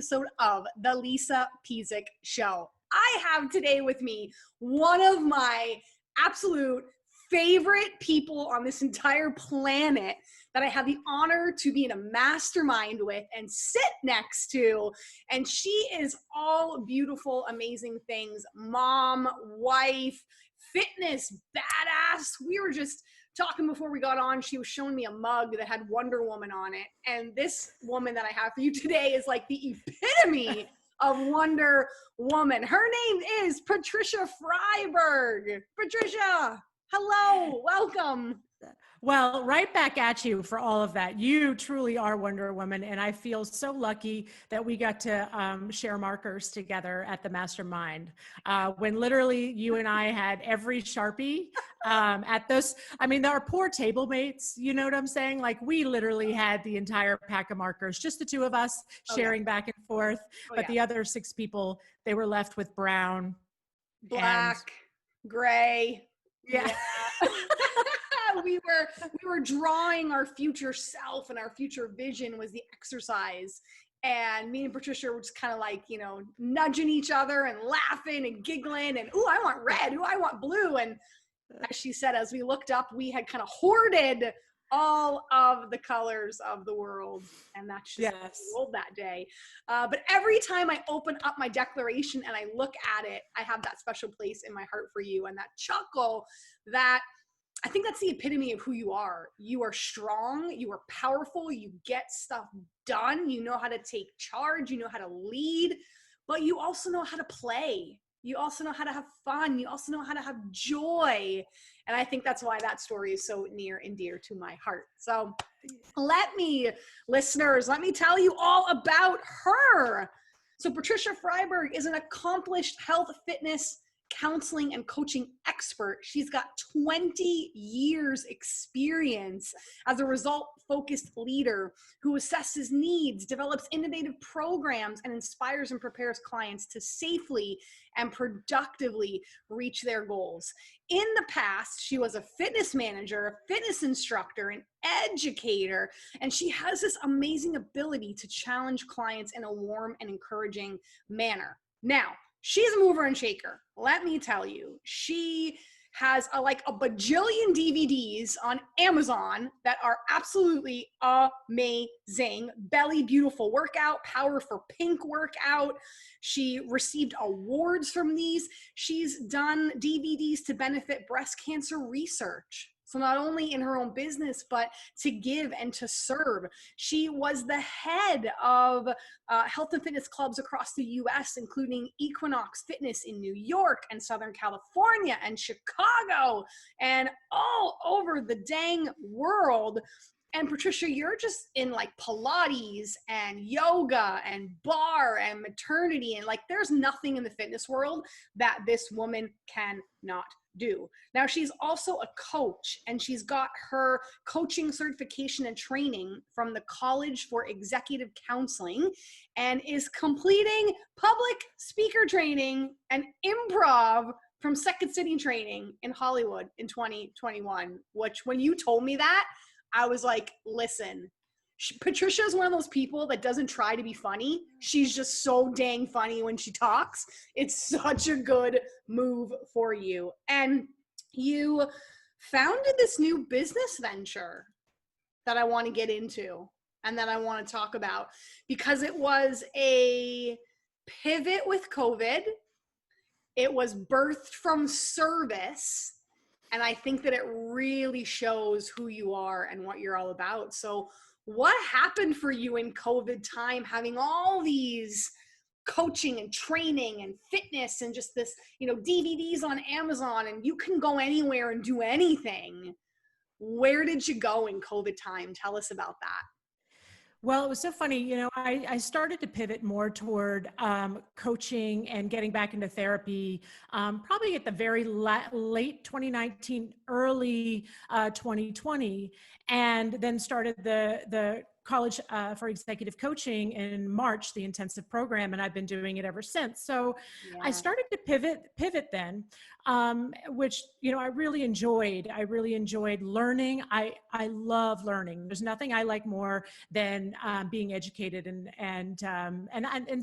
episode of The Lisa Pezik Show. I have today with me one of my absolute favorite people on this entire planet that I have the honor to be in a mastermind with and sit next to. And she is all beautiful, amazing things. Mom, wife, fitness, badass. We were just talking before we got on. She was showing me a mug that had Wonder Woman on it. And this woman that I have for you today is like the epitome of Wonder Woman. Her name is Patricia Friberg. Patricia, hello, welcome. Well, right back at you for all of that. You truly are Wonder Woman, and I feel so lucky that we got to share markers together at the mastermind. When literally you and I had every Sharpie at those, I mean, our poor table mates, you know what I'm saying? Like we literally had the entire pack of markers, just the two of us sharing back and forth, but the other 6 people, they were left with brown, black, gray. Yeah. we were drawing our future self, and our future vision was the exercise. And me and Patricia were just kind of like, you know, nudging each other and laughing and giggling and, ooh, I want red. Ooh, I want blue. And as she said, as we looked up, we had kind of hoarded all of the colors of the world. And that's just the world that day. But every time I open up my declaration and I look at it, I have that special place in my heart for you. And that chuckle, that I think that's the epitome of who you are. You are strong, you are powerful, you get stuff done, you know how to take charge, you know how to lead, but you also know how to play. You also know how to have fun. You also know how to have joy. And I think that's why that story is so near and dear to my heart. So listeners, let me tell you all about her. So Patricia Friberg is an accomplished health, fitness, counseling, and coaching expert. She's got 20 years experience as a result-focused leader who assesses needs, develops innovative programs, and inspires and prepares clients to safely and productively reach their goals. In the past, she was a fitness manager, a fitness instructor, an educator, and she has this amazing ability to challenge clients in a warm and encouraging manner. Now, she's a mover and shaker. Let me tell you, she has like a bajillion DVDs on Amazon that are absolutely amazing. Belly Beautiful Workout, Power for Pink Workout. She received awards from these. She's done DVDs to benefit breast cancer research. So not only in her own business, but to give and to serve. She was the head of health and fitness clubs across the US, including Equinox Fitness in New York and Southern California and Chicago and all over the dang world. And Patricia, you're just in like Pilates and yoga and bar and maternity. And like, there's nothing in the fitness world that this woman cannot do. Now, she's also a coach, and she's got her coaching certification and training from the College for Executive Counseling, and is completing public speaker training and improv from Second City Training in Hollywood in 2021, which when you told me that, I was like, listen, Patricia is one of those people that doesn't try to be funny. She's just so dang funny when she talks. It's such a good move for you. And you founded this new business venture that I want to get into and that I want to talk about, because it was a pivot with COVID. It was birthed from service. And I think that it really shows who you are and what you're all about. So what happened for you in COVID time, having all these coaching and training and fitness and just this, you know, DVDs on Amazon, and you can go anywhere and do anything? Where did you go in COVID time? Tell us about that. Well, it was so funny. You know, I started to pivot more toward coaching and getting back into therapy, probably at the very late 2019, early 2020, and then started the college for executive coaching in March, the intensive program, and I've been doing it ever since. So I started to pivot then, which, you know, I really enjoyed. I really enjoyed learning. I love learning. There's nothing I like more than being educated, and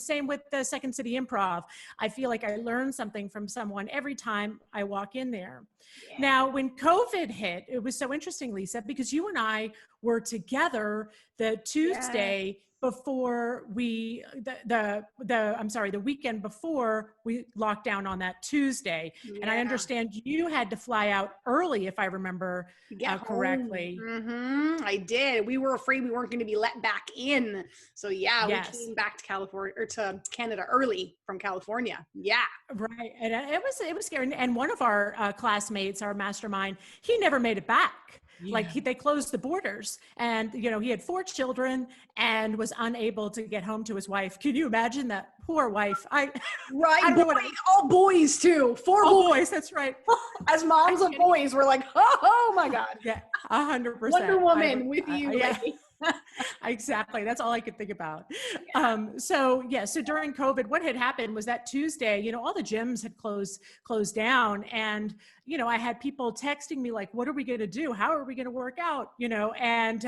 same with the Second City Improv. I feel like I learn something from someone every time I walk in there. Yeah. Now, when COVID hit, it was so interesting, Lisa, because you and I were together the Tuesday before the weekend before we locked down on that Tuesday. Yeah. And I understand you had to fly out early, if I remember correctly. I did. We were afraid we weren't going to be let back in. So yeah, Yes. we came back to California, or to Canada early from California. Yeah. Right. And it was scary. And one of our classmates, our mastermind, he never made it back. Like they closed the borders, and, you know, he had 4 children and was unable to get home to his wife. Can you imagine that poor wife? I don't know all boys too. 4 boys. That's right. As moms of boys, we're like, oh my God. Yeah, 100%. Wonder Woman with you. Yeah. Exactly. That's all I could think about. So during COVID, what had happened was that Tuesday, you know, all the gyms had closed down, and, you know, I had people texting me like, what are we going to do? How are we going to work out? You know, and,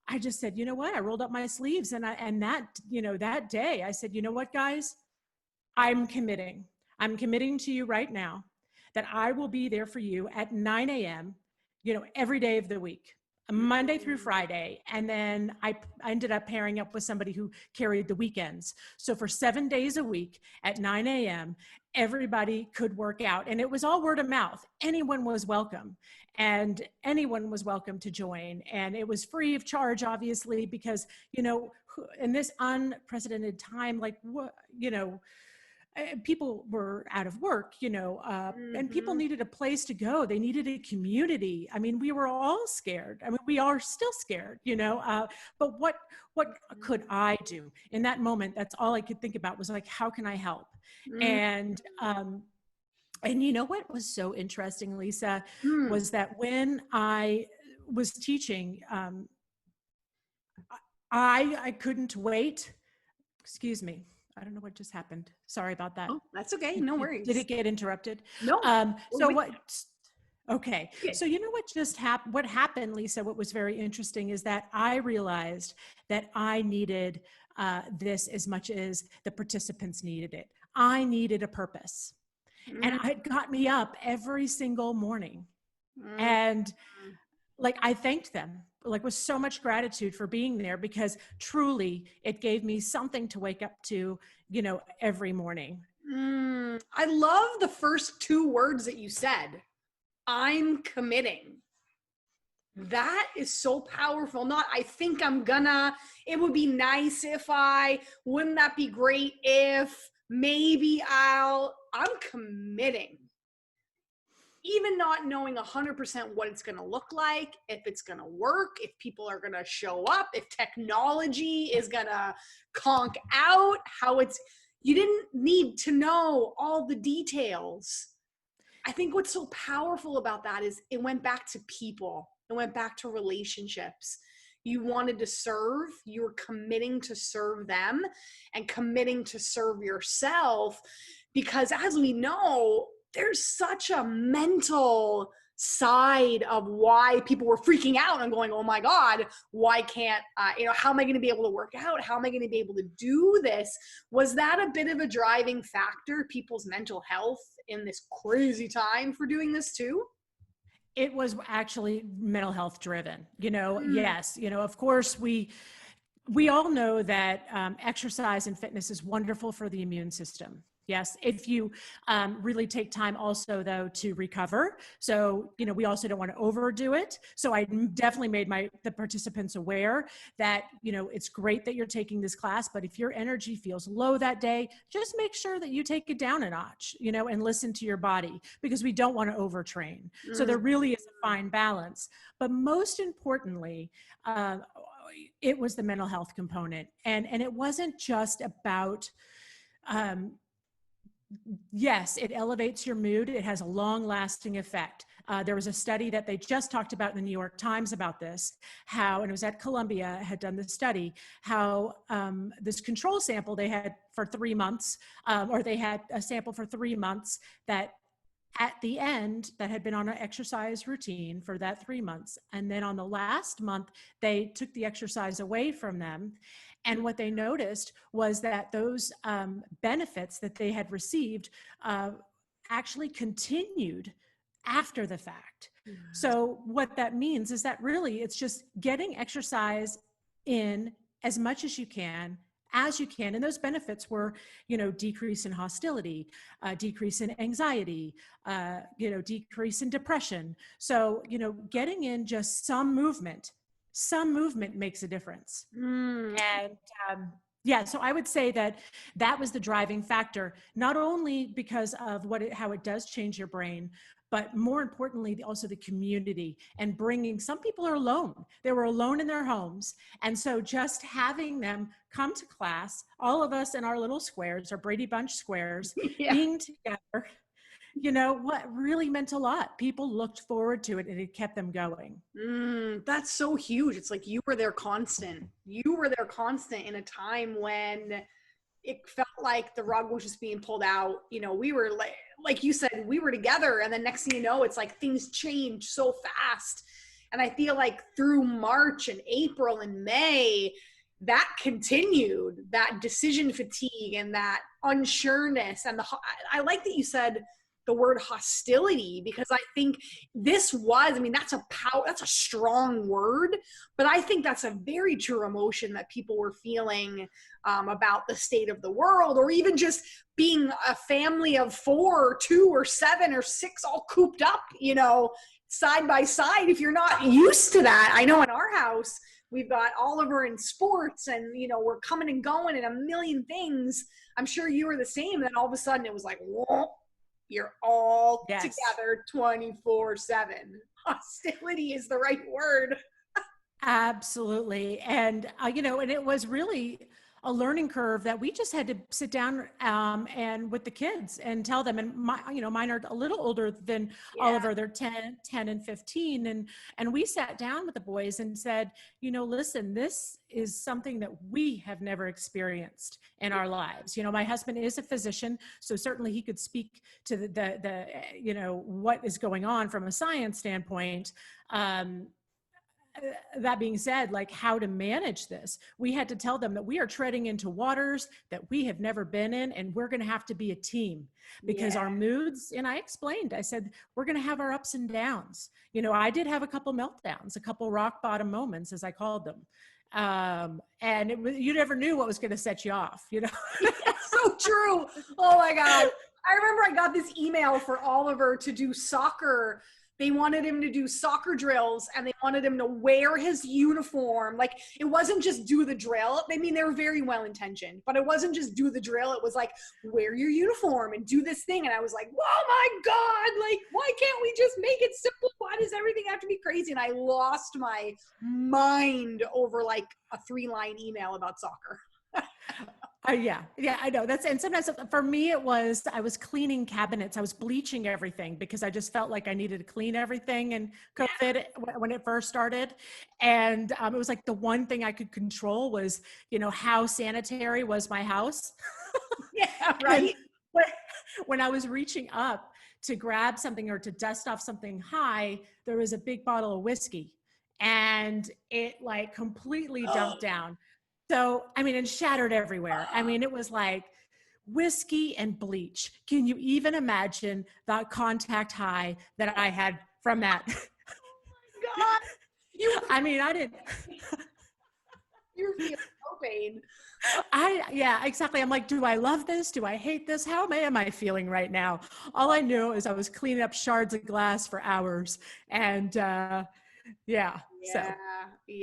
I just said, you know what, I rolled up my sleeves, and that day I said, you know what, guys, I'm committing to you right now that I will be there for you at 9 a.m., you know, every day of the week. Monday through Friday. And then I ended up pairing up with somebody who carried the weekends. So for 7 days a week at 9 a.m., everybody could work out. And it was all word of mouth. Anyone was welcome. And anyone was welcome to join. And it was free of charge, obviously, because, you know, in this unprecedented time, like, what, you know, people were out of work, you know, and people needed a place to go. They needed a community. I mean, we were all scared. I mean, we are still scared, you know, but what could I do in that moment? That's all I could think about, was like, how can I help? And you know what was so interesting, Lisa, was that when I was teaching, I couldn't wait. Excuse me. I don't know what just happened. Sorry about that. Oh, that's okay. No worries. Did it get interrupted? No. Okay. So you know what just happened? What happened, Lisa, what was very interesting is that I realized that I needed this as much as the participants needed it. I needed a purpose. And it got me up every single morning. And like, I thanked them, like, with so much gratitude for being there, because truly it gave me something to wake up to, you know, every morning. I love the first 2 words that you said. I'm committing. That is so powerful. Not, I think I'm gonna, it would be nice if wouldn't that be great if, maybe I'm committing. Even not knowing 100% what it's going to look like, if it's going to work, if people are going to show up, if technology is going to conk out, you didn't need to know all the details. I think what's so powerful about that is it went back to people. It went back to relationships. You wanted to serve, you were committing to serve them and committing to serve yourself, because as we know, there's such a mental side of why people were freaking out and going, oh my God, why can't, how am I going to be able to work out? How am I going to be able to do this? Was that a bit of a driving factor, people's mental health in this crazy time for doing this too? It was actually mental health driven, you know. Yes. You know, of course, we all know that exercise and fitness is wonderful for the immune system. Yes, if you really take time also, though, to recover. So, you know, we also don't want to overdo it. So I definitely made the participants aware that, you know, it's great that you're taking this class, but if your energy feels low that day, just make sure that you take it down a notch, you know, and listen to your body, because we don't want to overtrain. So there really is a fine balance. But most importantly, it was the mental health component. And it wasn't just about, yes, it elevates your mood. It has a long lasting effect. There was a study that they just talked about in the New York Times about this, and it was at Columbia, had done the study, how this control sample they had for 3 months, or they had a sample for 3 months that at the end that had been on an exercise routine for that 3 months. And then on the last month, they took the exercise away from them. And what they noticed was that those benefits that they had received actually continued after the fact. So what that means is that really it's just getting exercise in as much as you can. And those benefits were, decrease in hostility, decrease in anxiety, decrease in depression. So, getting in just some movement makes a difference. And so I would say that was the driving factor, not only because of how it does change your brain, but more importantly, also the community and some people are alone. They were alone in their homes. And so just having them come to class, all of us in our little squares, our Brady Bunch squares, being together, what really meant a lot. People looked forward to it and it kept them going. That's so huge. It's like you were their constant. You were their constant in a time when it felt like the rug was just being pulled out. We were like you said, we were together, and then next thing you know, it's like things change so fast. And I feel like through March and April and May, that continued, that decision fatigue and that unsureness. And I like that you said the word hostility, because I think that's a strong word, but I think that's a very true emotion that people were feeling about the state of the world, or even just being a family of 4 or 2 or 7 or 6 all cooped up, side by side. If you're not used to that, I know in our house, we've got Oliver in sports and, we're coming and going in a million things. I'm sure you were the same. And then all of a sudden it was like, whoa, you're all together 24/7. Hostility is the right word. Absolutely. And, and it was really a learning curve that we just had to sit down and with the kids and tell them. And mine are a little older than Oliver. They're 10 and 15. And we sat down with the boys and said, listen, this is something that we have never experienced in our lives. My husband is a physician, so certainly he could speak to the what is going on from a science standpoint. That being said, like how to manage this, we had to tell them that we are treading into waters that we have never been in, and we're going to have to be a team because our moods, and I said, we're going to have our ups and downs. I did have a couple meltdowns, a couple rock bottom moments, as I called them. And you never knew what was going to set you off, So true. Oh my God. I remember I got this email for Oliver to do soccer. They wanted him to do soccer drills, and they wanted him to wear his uniform. Like, it wasn't just do the drill. I mean, they were very well-intentioned, but it wasn't just do the drill. It was like, wear your uniform and do this thing. And I was like, oh my God, like, why can't we just make it simple? Why does everything have to be crazy? And I lost my mind over like a 3-line email about soccer. Yeah, I know. And sometimes for me, I was cleaning cabinets. I was bleaching everything because I just felt like I needed to clean everything and COVID when it first started. And it was like the one thing I could control was, how sanitary was my house. Yeah, right. When I was reaching up to grab something or to dust off something high, there was a big bottle of whiskey and it like completely dumped down. So, and shattered everywhere. It was like whiskey and bleach. Can you even imagine the contact high that I had from that? Oh my God. I didn't. You're feeling no pain. Yeah, exactly. I'm like, do I love this? Do I hate this? How am I feeling right now? All I knew is I was cleaning up shards of glass for hours. And, so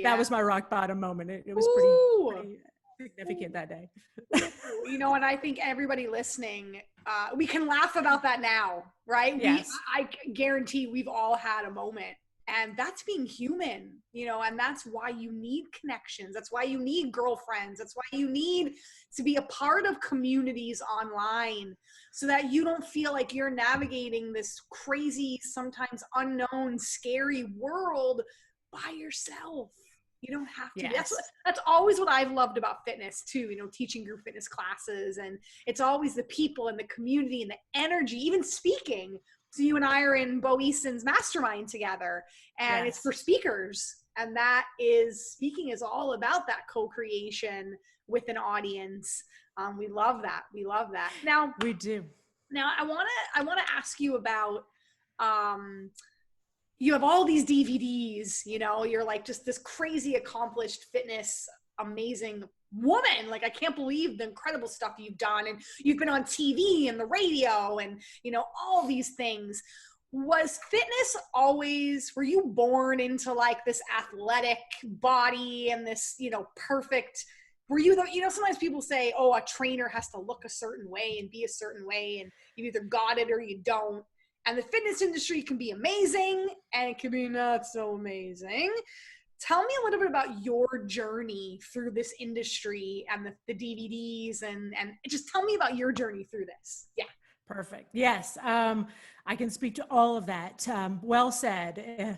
that was my rock bottom moment. It was pretty significant that day. And I think everybody listening, we can laugh about that now, right? Yes. I guarantee we've all had a moment And that's being human, you know, and that's why you need connections. That's why you need girlfriends. That's why you need to be a part of communities online, so that you don't feel like you're navigating this crazy, sometimes unknown, scary world by yourself. You don't have to. Yes. That's always what I've loved about fitness too, you know, teaching group fitness classes. And it's always the people and the community and the energy, even speaking. So you and I are in Bo Easton's mastermind together, and it's for speakers. And that is, speaking is all about that co-creation with an audience. We love that. We love that. Now we do. Now I want to ask you about, you have all these DVDs, you know, you're like just this crazy accomplished fitness, amazing woman. Like, I can't believe the incredible stuff you've done, and you've been on TV and the radio and, you know, all these things. Was fitness always, were you born into like this athletic body and this, you know, perfect, were you the, you know, sometimes people say, oh, a trainer has to look a certain way and be a certain way, and you either got it or you don't. And the fitness industry can be amazing and it can be not so amazing. Tell me a little bit about your journey through this industry and the DVDs, and just tell me about your journey through this. Yeah. Perfect. Yes. I can speak to all of that. Well said.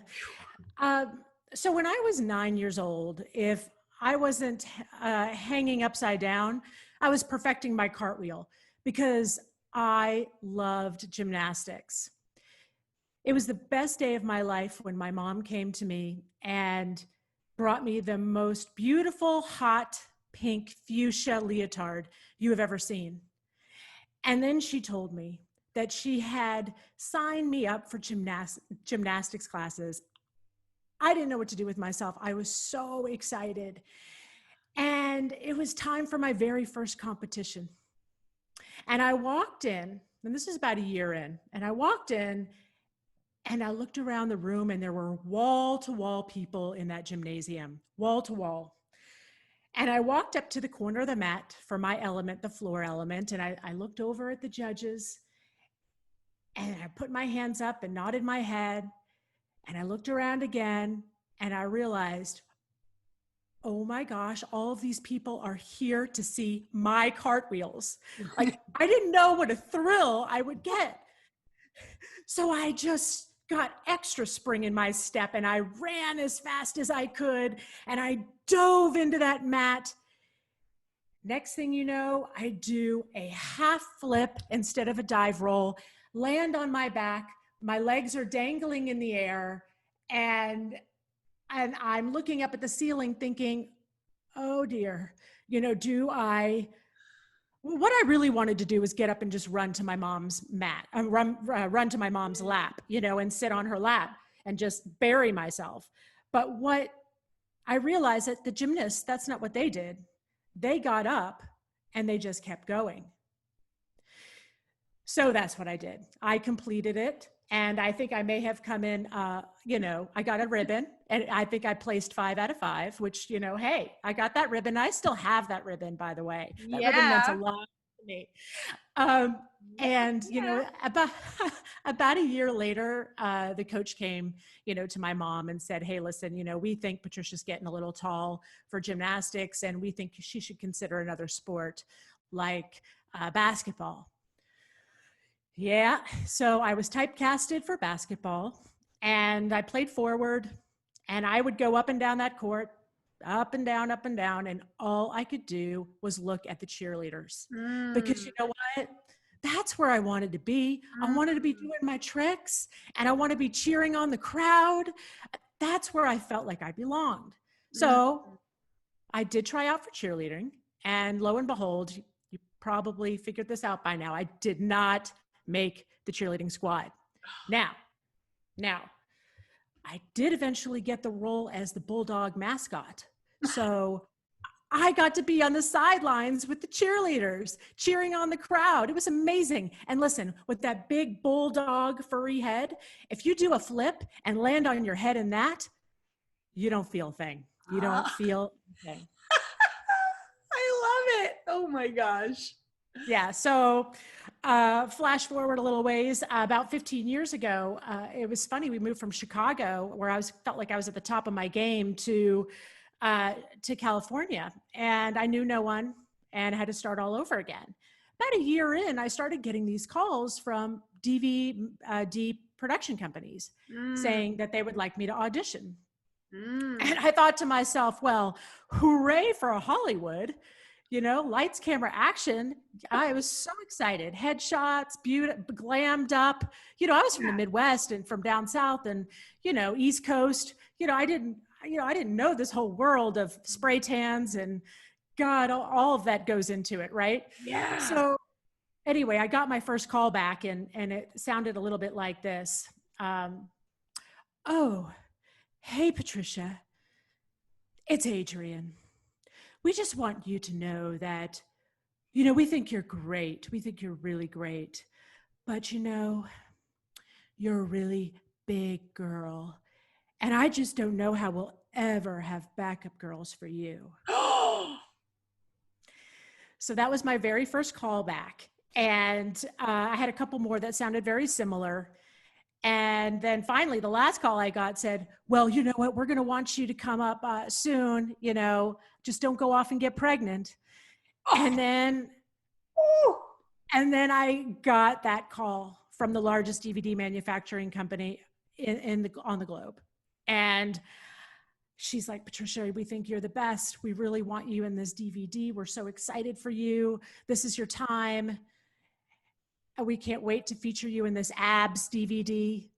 So when I was 9 years old, if I wasn't hanging upside down, I was perfecting my cartwheel because I loved gymnastics. It was the best day of my life when my mom came to me and brought me the most beautiful, hot, pink fuchsia leotard you have ever seen. And then she told me that she had signed me up for gymnastics classes. I didn't know what to do with myself. I was so excited. And it was time for my very first competition. And I walked in, and this is about a year in, and I walked in and I looked around the room, and there were wall-to-wall people in that gymnasium, wall-to-wall. And I walked up to the corner of the mat for my element, the floor element, and I looked over at the judges, and I put my hands up and nodded my head, and I looked around again, and I realized, oh my gosh, all of these people are here to see my cartwheels. Like, I didn't know what a thrill I would get. So I just got extra spring in my step, and I ran as fast as I could, and I dove into that mat. Next thing you know, I do a half flip instead of a dive roll, land on my back, my legs are dangling in the air, and I'm looking up at the ceiling thinking, oh dear, you know, what I really wanted to do was get up and just run to my mom's mat, run to my mom's lap, you know, and sit on her lap and just bury myself. But what I realized that the gymnasts, that's not what they did. They got up and they just kept going. So that's what I did. I completed it. And I think I may have come in, you know, I got a ribbon, and I think I placed 5 out of 5, which, you know, hey, I got that ribbon. I still have that ribbon, by the way. That ribbon meant a lot to me. And, you know, about a year later, the coach came, you know, to my mom and said, hey, listen, you know, we think Patricia's getting a little tall for gymnastics, and we think she should consider another sport like basketball. Yeah, so I was typecasted for basketball, and I played forward, and I would go up and down that court, up and down, and all I could do was look at the cheerleaders. Because you know what? That's where I wanted to be. I wanted to be doing my tricks, and I want to be cheering on the crowd. That's where I felt like I belonged. So I did try out for cheerleading, and lo and behold, you probably figured this out by now, I did not make the cheerleading squad. Now, I did eventually get the role as the Bulldog mascot. So I got to be on the sidelines with the cheerleaders, cheering on the crowd. It was amazing. And listen, with that big Bulldog furry head, if you do a flip and land on your head in that, you don't feel a thing. You don't feel a thing. I love it. Oh my gosh. Yeah. So flash forward a little ways, about 15 years ago, it was funny. We moved from Chicago, where felt like I was at the top of my game, to California, and I knew no one and had to start all over again. About a year in, I started getting these calls from DVD production companies saying that they would like me to audition. And I thought to myself, well, hooray for Hollywood. Lights, camera, action. I was so excited. Headshots, glammed up. I was from the Midwest and from down South and, East Coast. I didn't know this whole world of spray tans and God, all of that goes into it, right? Yeah. So anyway, I got my first call back and it sounded a little bit like this. Oh, hey, Patricia, it's Adrian. We just want you to know that, we think you're great. We think you're really great. But, you're a really big girl. And I just don't know how we'll ever have backup girls for you. So that was my very first call back. And I had a couple more that sounded very similar. And then finally, the last call I got said, well, you know what, we're going to want you to come up soon, just don't go off and get pregnant. And then I got that call from the largest DVD manufacturing company on the globe. And she's like, Patricia, we think you're the best. We really want you in this DVD. We're so excited for you. This is your time. We can't wait to feature you in this abs DVD.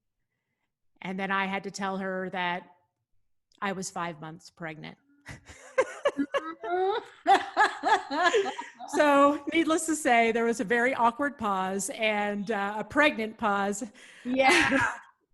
And then I had to tell her that I was 5 months pregnant. So needless to say, there was a very awkward pause and a pregnant pause. Yeah.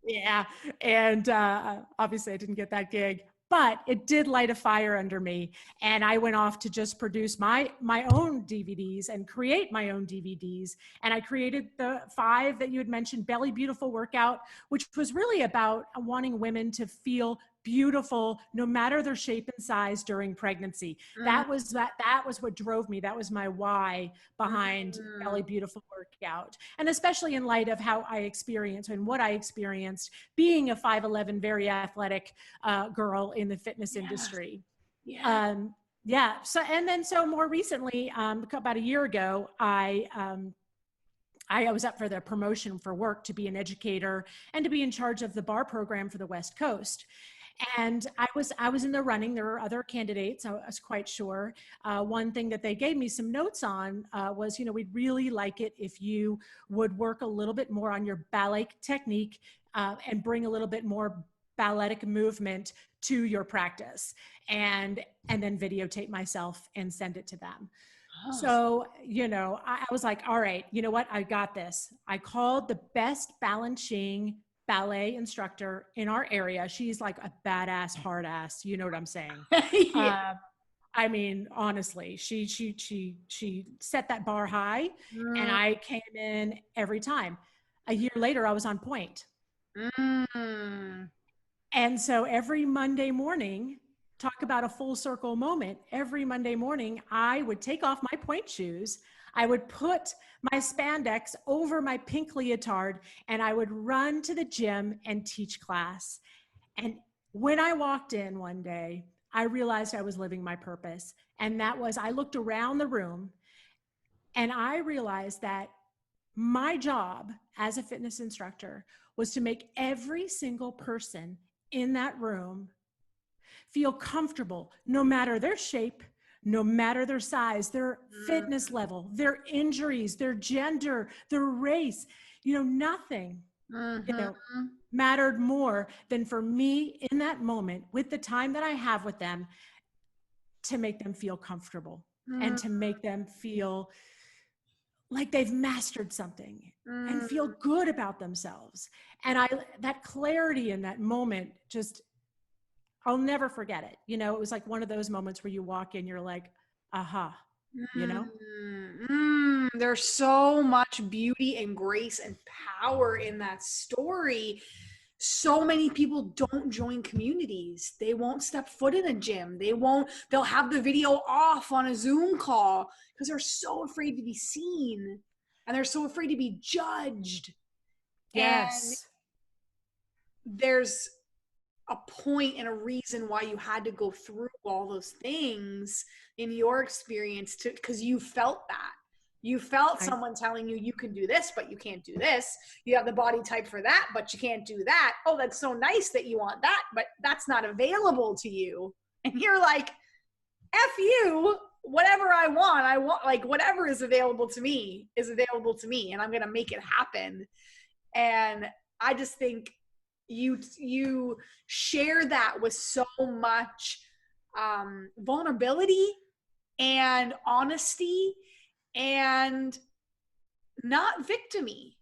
Yeah. And obviously I didn't get that gig. But it did light a fire under me. And I went off to just produce my own DVDs and create my own DVDs. And I created the 5 that you had mentioned, Belly Beautiful Workout, which was really about wanting women to feel beautiful no matter their shape and size during pregnancy. That was what drove me. That was my why behind Belly Beautiful Workout. And especially in light of how I experienced and what I experienced being a 5'11", very athletic girl in the fitness industry. So more recently, about a year ago, I was up for the promotion for work to be an educator and to be in charge of the bar program for the West Coast. And I was in the running. There were other candidates, I was quite sure. One thing that they gave me some notes on was, we'd really like it if you would work a little bit more on your ballet technique and bring a little bit more balletic movement to your practice, and then videotape myself and send it to them. Oh. So, I was like, all right, you know what? I got this. I called the best balancing ballet instructor in our area. She's like a badass, hard ass. You know what I'm saying? Yeah. I mean, honestly, she set that bar high, and I came in every time. A year later, I was on point. And so every Monday morning, talk about a full circle moment. Every Monday morning, I would take off my point shoes. I would put my spandex over my pink leotard, and I would run to the gym and teach class. And when I walked in one day, I realized I was living my purpose. And that was, I looked around the room and I realized that my job as a fitness instructor was to make every single person in that room feel comfortable, no matter their shape, no matter their size, their fitness level, their injuries, their gender, their race, nothing, mattered more than for me in that moment, with the time that I have with them, to make them feel comfortable and to make them feel like they've mastered something and feel good about themselves. And that clarity in that moment, I'll never forget it. It was like one of those moments where you walk in, you're like, aha, There's so much beauty and grace and power in that story. So many people don't join communities. They won't step foot in a gym. They'll have the video off on a Zoom call because they're so afraid to be seen. and they're so afraid to be judged. Yes. And there's a point and a reason why you had to go through all those things in your experience, to because you felt that. You felt someone telling you, you can do this, but you can't do this. You have the body type for that, but you can't do that. Oh, that's so nice that you want that, but that's not available to you. And you're like, F you, whatever I want, like whatever is available to me is available to me, and I'm going to make it happen. And I just think you share that with so much vulnerability and honesty and not victimy.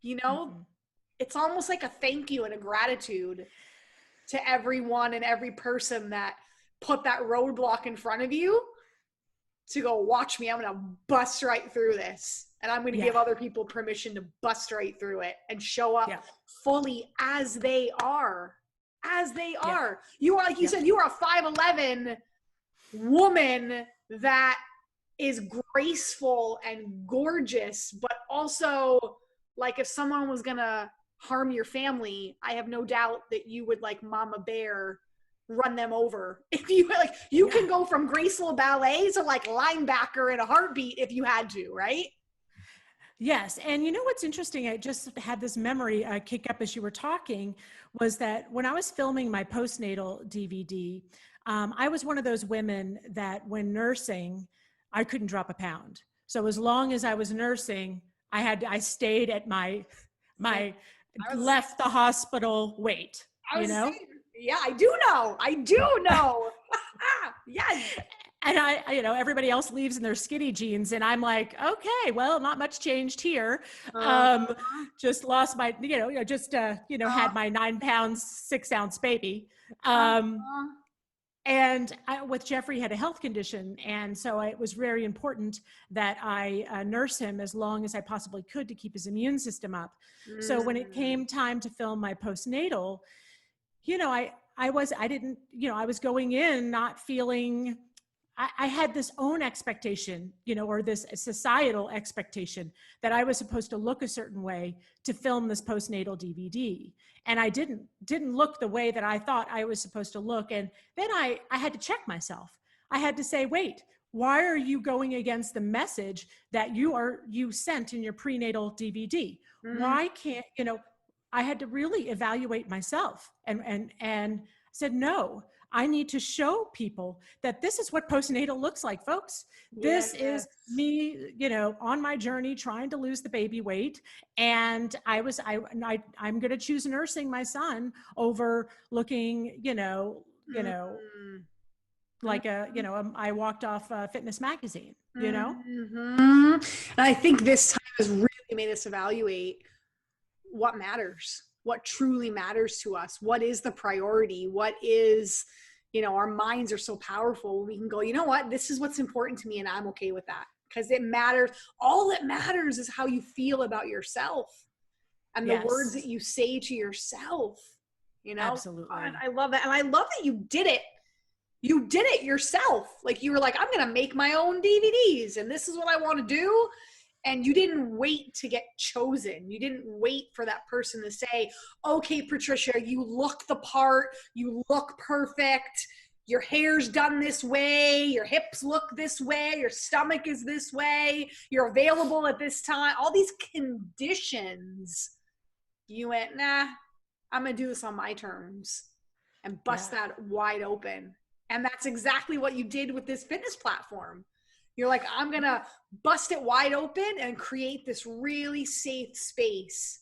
You know, it's almost like a thank you and a gratitude to everyone and every person that put that roadblock in front of you to go, watch me, I'm going to bust right through this. And I'm going to give other people permission to bust right through it and show up fully as they are. As they are. You are, like you said, you are a 5'11" woman that is graceful and gorgeous, but also, like, if someone was going to harm your family, I have no doubt that you would, like Mama Bear, run them over. If you like, you can go from graceful ballet to like linebacker in a heartbeat if you had to, right? Yes. And you know what's interesting? I just had this memory kick up as you were talking, was that when I was filming my postnatal DVD, I was one of those women that when nursing, I couldn't drop a pound. So as long as I was nursing, I stayed at my left the hospital weight, you know? Yeah, I do know. Yes. And everybody else leaves in their skinny jeans, and I'm like, okay, well, not much changed here. Just lost my, had my 9 pounds, 6 ounce baby. And with Jeffrey had a health condition. And so it was very important that I nurse him as long as I possibly could to keep his immune system up. So when it came time to film my postnatal, I was going in not feeling, I had this own expectation, or this societal expectation that I was supposed to look a certain way to film this postnatal DVD. And I didn't look the way that I thought I was supposed to look. And then I had to check myself. I had to say, wait, why are you going against the message that you sent in your prenatal DVD? Why can't, I had to really evaluate myself and said, no, I need to show people that this is what postnatal looks like, folks. This is me, on my journey trying to lose the baby weight. And I'm going to choose nursing my son over looking, like I walked off Fitness Magazine, And I think this time has really made us evaluate what matters, what truly matters to us, what is the priority, what is, our minds are so powerful when we can go, you know what, this is what's important to me and I'm okay with that, because it matters. All that matters is how you feel about yourself and the words that you say to yourself, Absolutely. And I love that. And I love that you did it yourself. Like, you were like, I'm going to make my own DVDs and this is what I want to do. And you didn't wait to get chosen. You didn't wait for that person to say, okay, Patricia, you look the part. You look perfect. Your hair's done this way. Your hips look this way. Your stomach is this way. You're available at this time. All these conditions. You went, nah, I'm going to do this on my terms and bust that wide open. And that's exactly what you did with this fitness platform. You're like, I'm going to bust it wide open and create this really safe space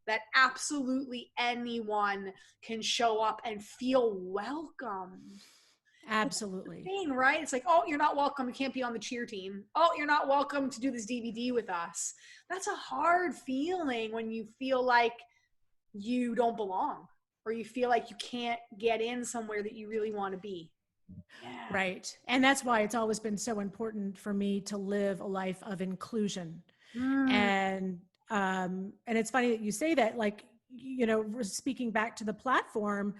that absolutely anyone can show up and feel welcomed. Absolutely. Thing, right? It's like, oh, you're not welcome. You can't be on the cheer team. Oh, you're not welcome to do this DVD with us. That's a hard feeling when you feel like you don't belong, or you feel like you can't get in somewhere that you really want to be. Yeah. Right. And that's why it's always been so important for me to live a life of inclusion. And it's funny that you say that, like, speaking back to the platform,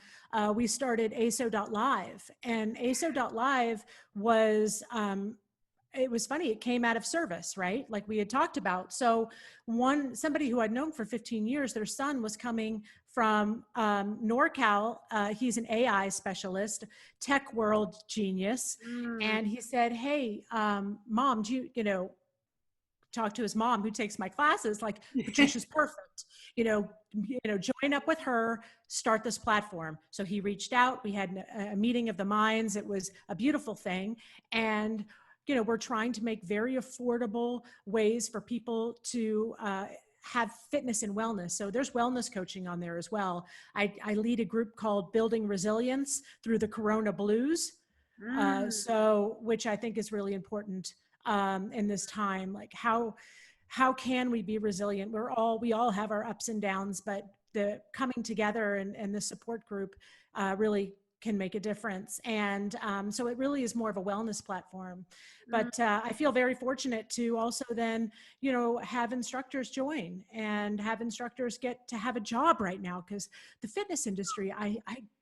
we started ASO.live, and ASO.live was, it was funny. It came out of service, right? Like we had talked about. So somebody who I'd known for 15 years, their son was coming from NorCal. He's an AI specialist, tech world genius. And he said, hey, mom, do you talk to his mom who takes my classes, like Patricia's perfect, join up with her, start this platform. So he reached out, we had a meeting of the minds. It was a beautiful thing. And, we're trying to make very affordable ways for people to have fitness and wellness. So there's wellness coaching on there as well. I lead a group called Building Resilience Through the Corona Blues. Which I think is really important in this time. Like how can we be resilient? We all have our ups and downs, but the coming together and the support group really can make a difference. And so it really is more of a wellness platform. But I feel very fortunate to also then, have instructors join and have instructors get to have a job right now, because the fitness industry, I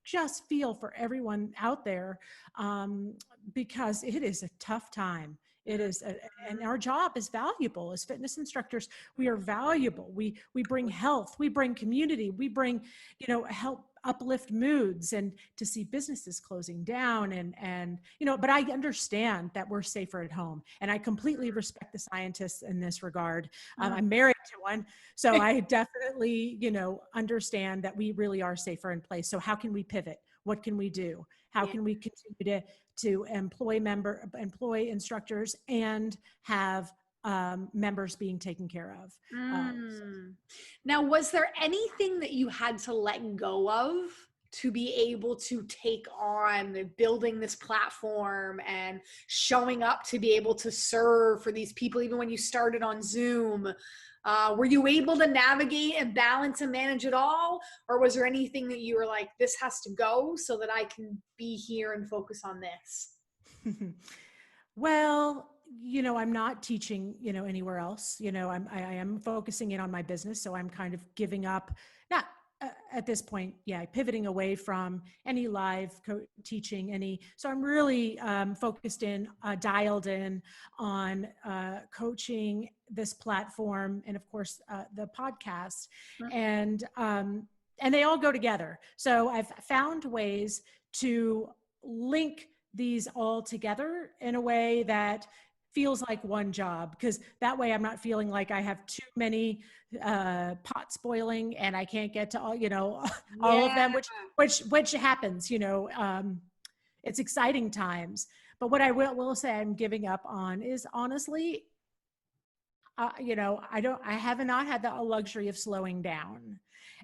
just feel for everyone out there, because it is a tough time. It is, and our job is valuable as fitness instructors. We are valuable. We bring health, we bring community, we bring, help uplift moods, and to see businesses closing down and but I understand that we're safer at home, and I completely respect the scientists in this regard. I'm married to one, so I definitely, understand that we really are safer in place. So how can we pivot? What can we do? How can we continue to employ instructors and have members being taken care of? Now, was there anything that you had to let go of to be able to take on building this platform and showing up to be able to serve for these people, even when you started on Zoom? Were you able to navigate and balance and manage it all? Or was there anything that you were like, this has to go so that I can be here and focus on this? Well, I'm not teaching, anywhere else. I am focusing in on my business. So I'm kind of giving up, not at this point, pivoting away from any live teaching, so I'm really focused in, dialed in on coaching this platform, and of course the podcast, and they all go together. So I've found ways to link these all together in a way that feels like one job, because that way I'm not feeling like I have too many pots boiling and I can't get to all, all of them, which happens, it's exciting times. But what I will say I'm giving up on is, honestly, I have not had the luxury of slowing down.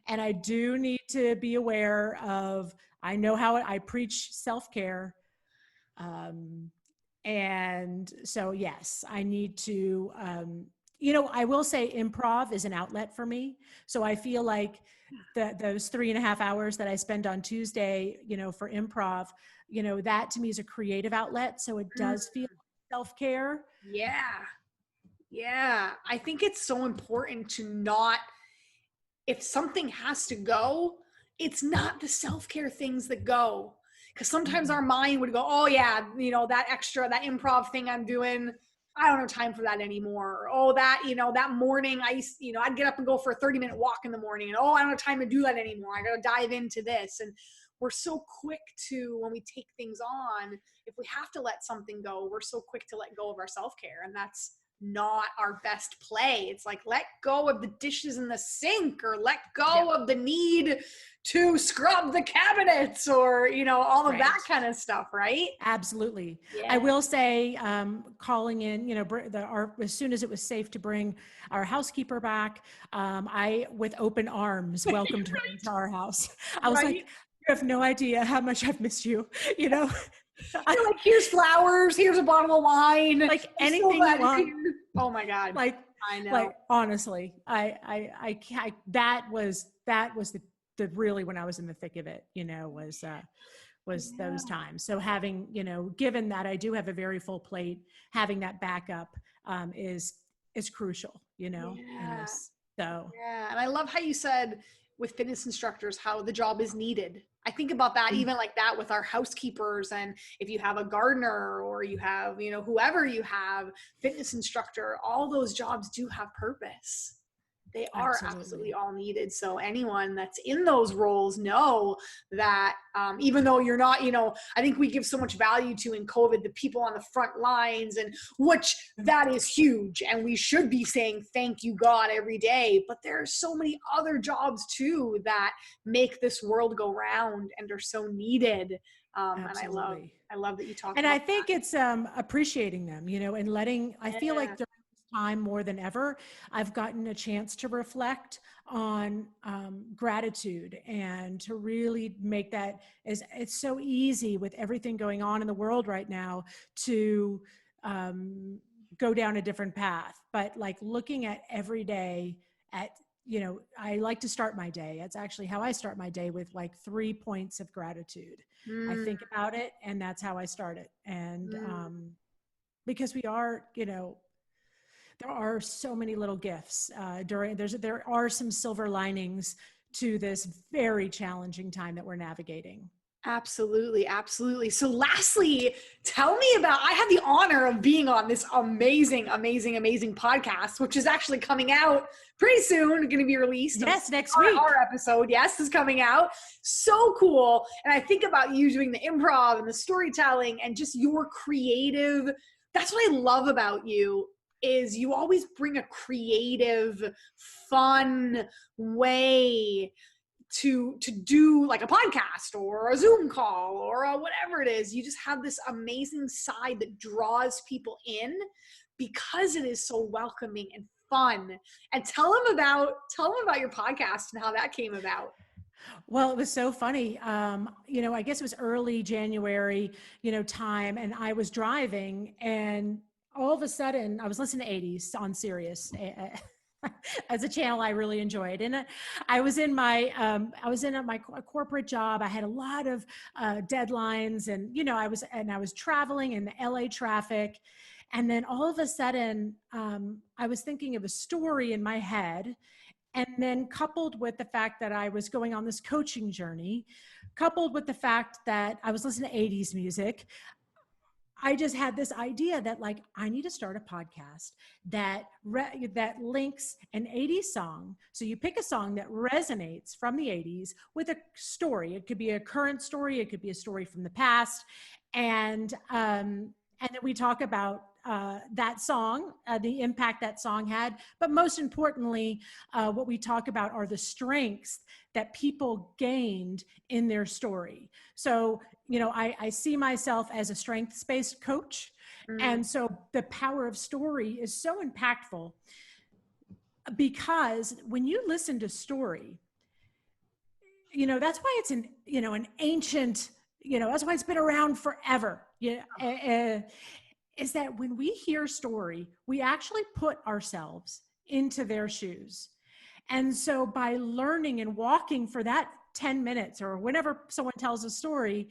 And I do need to be aware of, I know how I preach self-care. And so, yes, I need to, I will say improv is an outlet for me. So I feel like those 3.5 hours that I spend on Tuesday, for improv, that to me is a creative outlet. So it does feel self-care. Yeah. I think it's so important to not, if something has to go, it's not the self-care things that go. Because sometimes our mind would go, oh yeah, that improv thing I'm doing, I don't have time for that anymore. Or, oh, that morning I'd get up and go for a 30-minute walk in the morning. And oh, I don't have time to do that anymore. I got to dive into this. And we're so quick to, when we take things on, if we have to let something go, we're so quick to let go of our self-care. And that's not our best play. It's like, let go of the dishes in the sink, or let go of the need to scrub the cabinets, or all of that kind of stuff, right? Absolutely. I will say, calling in, as soon as it was safe to bring our housekeeper back, I, with open arms, welcomed her into our house. I was like, you have no idea how much I've missed you, You're like, here's flowers, here's a bottle of wine, like anything you want. Oh my God. I know. Like, honestly, that was the really, when I was in the thick of it, was those times. So having, given that I do have a very full plate, having that backup is crucial, in this. So. Yeah. And I love how you said, with fitness instructors, how the job is needed. I think about that even like that with our housekeepers, and if you have a gardener or you have, you know, whoever you have, fitness instructor, all those jobs do have purpose. They are absolutely all needed. So anyone that's in those roles know that even though you're not, you know, I think we give so much value to in COVID, the people on the front lines, and which that is huge. And we should be saying, thank you, God, every day. But there are so many other jobs too that make this world go round and are so needed. And I love that you talk about And I think it's appreciating them, you know, and letting, I feel like during this time more than ever, I've gotten a chance to reflect on gratitude and to really make that, as it's so easy with everything going on in the world right now to go down a different path. But like looking at every day at, you know, I like to start my day. It's actually how I start my day, with like 3 points of gratitude. I think about it, and that's how I start it. And because we are, you know, there are so many little gifts there are some silver linings to this very challenging time that we're navigating. Absolutely. Absolutely. So lastly, tell me about, I had the honor of being on this amazing podcast, which is actually coming out pretty soon, going to be released. Yes, next week. Our episode, yes, is coming out. So cool. And I think about you doing the improv and the storytelling and just your creative. That's what I love about you, is you always bring a creative, fun way to do like a podcast or a Zoom call or whatever it is. You just have this amazing side that draws people in because it is so welcoming and fun. And tell them about your podcast and how that came about. Well, it was so funny. You know, I guess it was early January, you know, time, and I was driving, and all of a sudden I was listening to 80s on Sirius. As a channel I really enjoyed. And I was in my corporate job. I had a lot of deadlines, and, you know, I was traveling in the LA traffic. And then all of a sudden, I was thinking of a story in my head. And then coupled with the fact that I was going on this coaching journey, coupled with the fact that I was listening to 80s music, I just had this idea that like, I need to start a podcast that links an 80s song. So you pick a song that resonates from the 80s with a story. It could be a current story. It could be a story from the past. And then we talk about that song, the impact that song had. But most importantly, what we talk about are the strengths that people gained in their story. So, you know, I see myself as a strengths-based coach. And so the power of story is so impactful, because when you listen to story, you know, that's why it's an ancient, you know, that's why it's been around forever. Yeah. Is that when we hear story, we actually put ourselves into their shoes. And so by learning and walking for that 10 minutes, or whenever someone tells a story,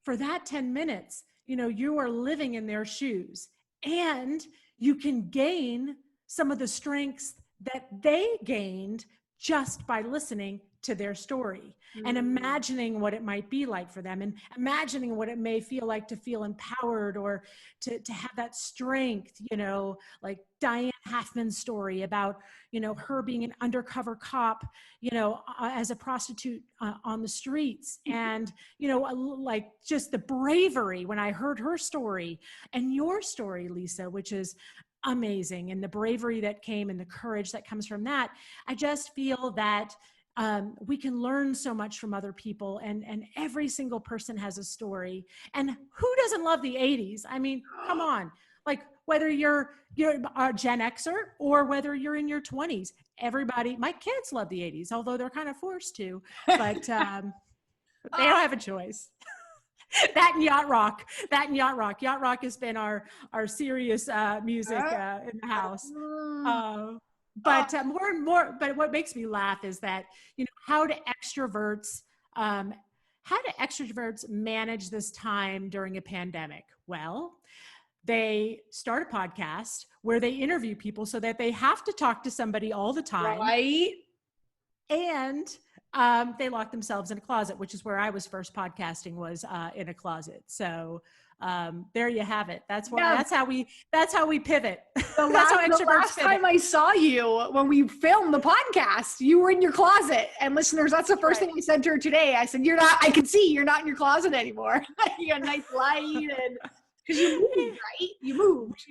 for that 10 minutes, you know, you are living in their shoes, and you can gain some of the strengths that they gained just by listening to their story and imagining what it might be like for them, and imagining what it may feel like to feel empowered, or to have that strength, you know, like Diane Halfman's story about, you know, her being an undercover cop, you know, as a prostitute on the streets. And, you know, like just the bravery when I heard her story, and your story, Lisa, which is amazing, and the bravery that came and the courage that comes from that. I just feel that we can learn so much from other people, and every single person has a story. And who doesn't love the 80s? I mean, come on, like whether you're a Gen Xer or whether you're in your 20s, everybody, my kids love the 80s, although they're kind of forced to, but they don't have a choice. That and yacht rock. Yacht rock has been our serious music in the house. But more and more, but what makes me laugh is that, you know, how do extroverts manage this time during a pandemic? Well, they start a podcast where they interview people so that they have to talk to somebody all the time. Right. And They lock themselves in a closet, which is where I was first podcasting, was in a closet. So there you have it. That's why, Yeah. that's how we pivot. The That's how last extroverts pivot. time I saw you, when we filmed the podcast, you were in your closet. And listeners, that's the first thing I said to her today. I said, I can see you're not in your closet anymore. You got a nice light, and because you moved, right? You moved.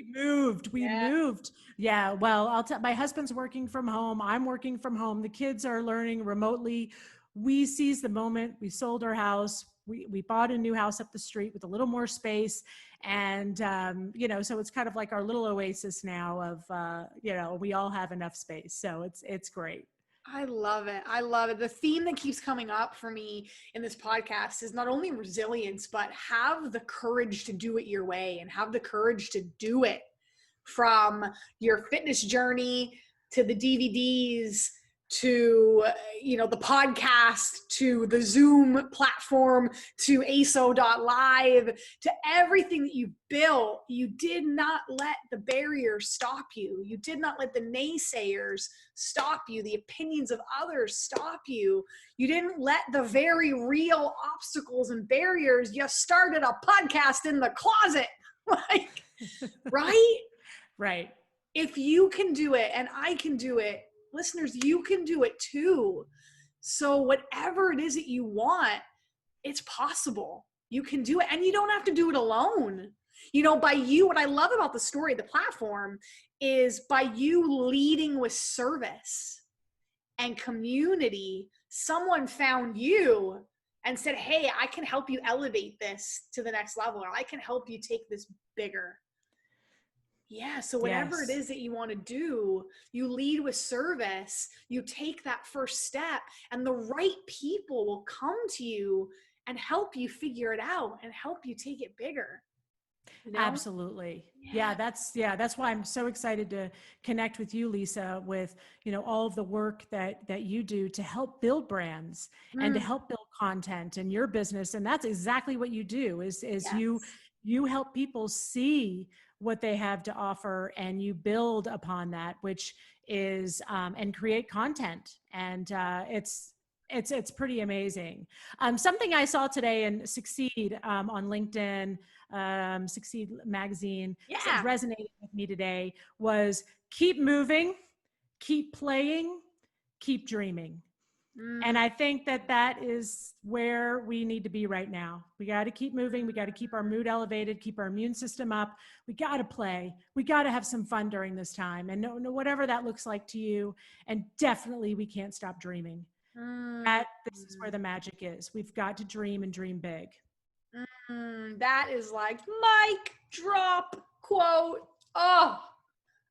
We moved. Yeah. Well, my husband's working from home. I'm working from home. The kids are learning remotely. We seized the moment. We sold our house. We bought a new house up the street with a little more space. And, so it's kind of like our little oasis now of, we all have enough space. So it's great. I love it. I love it. The theme that keeps coming up for me in this podcast is not only resilience, but have the courage to do it your way, and have the courage to do it from your fitness journey to the DVDs to, the podcast, to the Zoom platform, to ASO.live, to everything that you built. You did not let the barriers stop you. You did not let the naysayers stop you, the opinions of others stop you. You didn't let the very real obstacles and barriers. You started a podcast in the closet. Right? Right. If you can do it and I can do it, listeners, you can do it too. So whatever it is that you want, it's possible. You can do it, and you don't have to do it alone. By you, what I love about the story, the platform, is by you leading with service and community, someone found you and said, hey, I can help you elevate this to the next level, or I can help you take this bigger. Yeah. So whatever it is that you want to do, you lead with service, you take that first step, and the right people will come to you and help you figure it out and help you take it bigger. Absolutely. Yeah. That's why I'm so excited to connect with you, Lisa, with, all of the work that you do to help build brands and to help build content in your business. And that's exactly what you do is you help people see what they have to offer, and you build upon that, which is, and create content. And it's pretty amazing. Something I saw today in Succeed on LinkedIn, Succeed magazine, resonated with me today, was keep moving, keep playing, keep dreaming. And I think that is where we need to be right now. We got to keep moving. We got to keep our mood elevated, keep our immune system up. We got to play. We got to have some fun during this time, and whatever that looks like to you. And definitely we can't stop dreaming. This is where the magic is. We've got to dream, and dream big. That is like mic drop quote. Oh,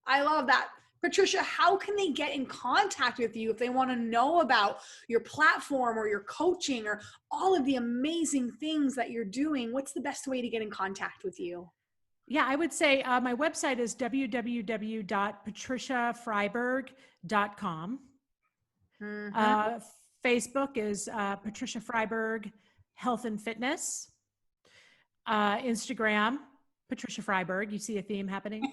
I love that. Patricia, how can they get in contact with you if they want to know about your platform or your coaching or all of the amazing things that you're doing? What's the best way to get in contact with you? Yeah, I would say my website is www.patriciafriberg.com. Facebook is Patricia Friberg Health and Fitness. Instagram, Patricia Friberg. You see a theme happening?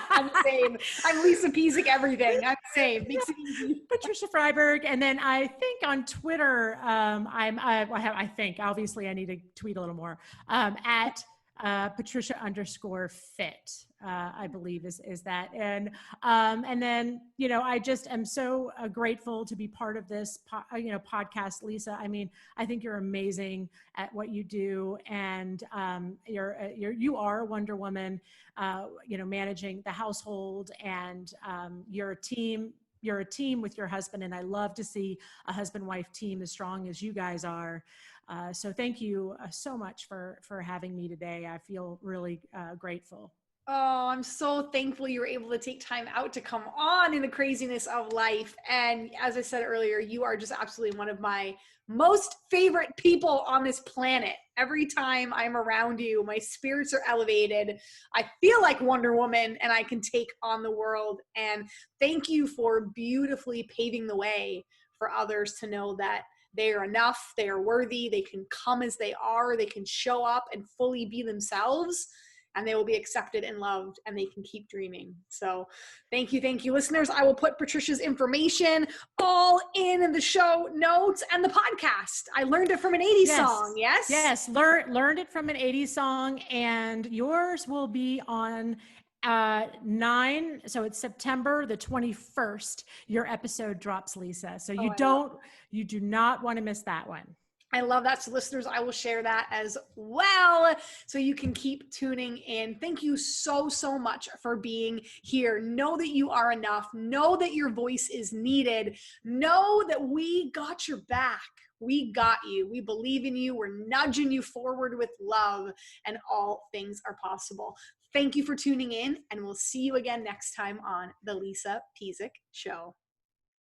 I'm the same. I'm Lisa Pezik everything. I'm the same. Makes it easy. Patricia Friberg. And then I think on Twitter, I think, obviously I need to tweet a little more, at Patricia_fit, I believe is that. And then, I just am so grateful to be part of this, podcast, Lisa. I mean, I think you're amazing at what you do. And you are a Wonder Woman, managing the household, and you're a team with your husband. And I love to see a husband-wife team as strong as you guys are. So thank you so much for having me today. I feel really grateful. Oh, I'm so thankful you were able to take time out to come on in the craziness of life. And as I said earlier, you are just absolutely one of my most favorite people on this planet. Every time I'm around you, my spirits are elevated. I feel like Wonder Woman, and I can take on the world. And thank you for beautifully paving the way for others to know that they are enough, they are worthy, they can come as they are, they can show up and fully be themselves. and they will be accepted and loved, and they can keep dreaming. So thank you. Thank you, listeners. I will put Patricia's information all in the show notes and the podcast. I learned it from an 80s song. Yes. Yes. Learned it from an 80s song, and yours will be on 9. So it's September the 21st. Your episode drops, Lisa. So you do not want to miss that one. I love that. So listeners, I will share that as well, so you can keep tuning in. Thank you so, so much for being here. Know that you are enough. Know that your voice is needed. Know that we got your back. We got you. We believe in you. We're nudging you forward with love, and all things are possible. Thank you for tuning in, and we'll see you again next time on The Lisa Pezik Show.